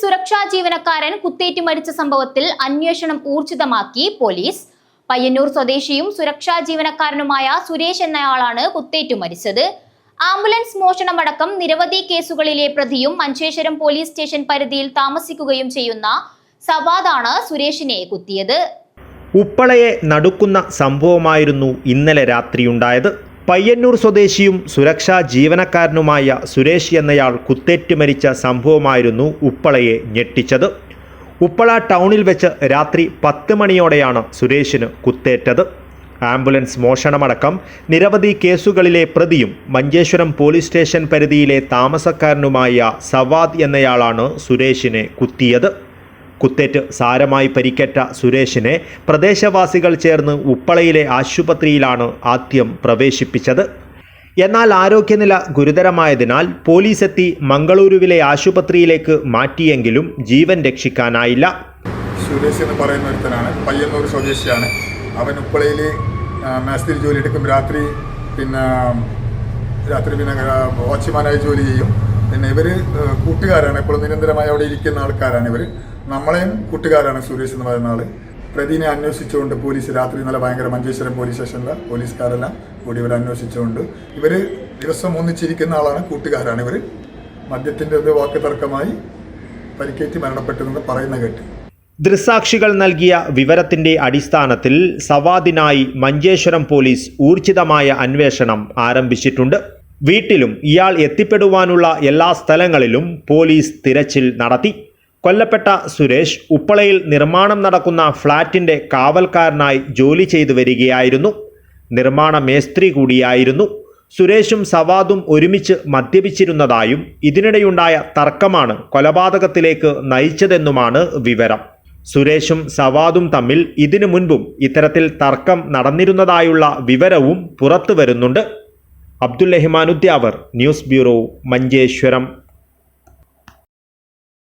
സുരക്ഷാ ജീവനക്കാരൻ കുത്തേറ്റ് മരിച്ച സംഭവത്തിൽ അന്വേഷണം ഊർജിതമാക്കി പോലീസ്. പയ്യന്നൂർ സ്വദേശിയും സുരക്ഷാ ജീവനക്കാരനുമായ സുരേഷ് എന്നയാളാണ് കുത്തേറ്റു മരിച്ചത്. ആംബുലൻസ് മോഷണമടക്കം നിരവധി കേസുകളിലെ പ്രതിയും മഞ്ചേശ്വരം പോലീസ് സ്റ്റേഷൻ പരിധിയിൽ താമസിക്കുകയും ചെയ്യുന്ന സവാദാണ് സുരേഷിനെ കുത്തിയത്. ഉപ്പളയെ നടുക്കുന്ന സംഭവമായിരുന്നു ഇന്നലെ രാത്രിയുണ്ടായത്. പയ്യന്നൂർ സ്വദേശിയും സുരക്ഷാ ജീവനക്കാരനുമായ സുരേഷ് എന്നയാൾ കുത്തേറ്റ് മരിച്ച സംഭവമായിരുന്നു ഉപ്പളയെ ഞെട്ടിച്ചത്. ഉപ്പള ടൗണിൽ വെച്ച് രാത്രി 10 മണിയോടെയാണ് സുരേഷിന് കുത്തേറ്റത്. ആംബുലൻസ് മോഷണമടക്കം നിരവധി കേസുകളിലെ പ്രതിയും മഞ്ചേശ്വരം പോലീസ് സ്റ്റേഷൻ പരിധിയിലെ താമസക്കാരനുമായ സവാദ് എന്നയാളാണ് സുരേഷിനെ കുത്തിയത്. കുത്തേറ്റ് സാരമായി പരിക്കേറ്റ സുരേഷിനെ പ്രദേശവാസികൾ ചേർന്ന് ഉപ്പളയിലെ ആശുപത്രിയിലാണ് ആദ്യം പ്രവേശിപ്പിച്ചത്. എന്നാൽ ആരോഗ്യനില ഗുരുതരമായതിനാൽ പോലീസ് എത്തി മംഗളൂരുവിലെ ആശുപത്രിയിലേക്ക് മാറ്റിയെങ്കിലും ജീവൻ രക്ഷിക്കാനായില്ല. സുരേഷ് എന്ന് പറയുന്ന ഒരുത്തനാണ്, പയ്യന്നൂർ സ്വദേശിയാണ്. അവൻ ഉപ്പളയിൽ മേസ്തിരി ജോലി എടുക്കും. രാത്രി വാച്ച്മാനായി ജോലി ചെയ്യും. പിന്നെ ഇവർ കൂട്ടുകാരാണ്, ഇപ്പോൾ നിരന്തരമായി അവിടെ ഇരിക്കുന്ന ആൾക്കാരാണ്. ഇവർ നമ്മളെയും കൂട്ടുകാരാണ്. സുരേഷ് എന്ന് പറയുന്ന ആൾ പ്രതിനെ അന്വേഷിച്ചുകൊണ്ട് പോലീസ് രാത്രി ഇന്നലെ ഭയങ്കര മഞ്ചേശ്വരം പോലീസ് സ്റ്റേഷനിലെ പോലീസുകാരെല്ലാം കൂടി ഇവർ അന്വേഷിച്ചുകൊണ്ട് ഇവർ ദിവസം ഒന്നിച്ചിരിക്കുന്ന ആളാണ്, കൂട്ടുകാരാണ്. ഇവർ മദ്യത്തിൻ്റെ വാക്ക് തർക്കമായി പരിക്കേറ്റ് മരണപ്പെട്ടെന്ന് പറയുന്ന കേട്ട് ദൃക്സാക്ഷികൾ നൽകിയ വിവരത്തിന്റെ അടിസ്ഥാനത്തിൽ സവാദിനായി മഞ്ചേശ്വരം പോലീസ് ഊർജിതമായ അന്വേഷണം ആരംഭിച്ചിട്ടുണ്ട്. വീട്ടിലും ഇയാൾ എത്തിപ്പെടുവാനുള്ള എല്ലാ സ്ഥലങ്ങളിലും പോലീസ് തിരച്ചിൽ നടത്തി. കൊല്ലപ്പെട്ട സുരേഷ് ഉപ്പളയിൽ നിർമ്മാണം നടക്കുന്ന ഫ്ളാറ്റിന്റെ കാവൽക്കാരനായി ജോലി ചെയ്തു വരികയായിരുന്നു. നിർമ്മാണ മേസ്ത്രി കൂടിയായിരുന്നു. സുരേഷും സവാദും ഒരുമിച്ച് മദ്യപിച്ചിരുന്നതായും ഇതിനിടെയുണ്ടായ തർക്കമാണ് കൊലപാതകത്തിലേക്ക് നയിച്ചതെന്നുമാണ് വിവരം. സുരേഷും സവാദും തമ്മിൽ ഇതിനു മുൻപും ഇത്തരത്തിൽ തർക്കം നടന്നിരുന്നതായുള്ള വിവരവും പുറത്തു വരുന്നുണ്ട്. Abdul Rahman Udyavar, news bureau, Manjeshwaram.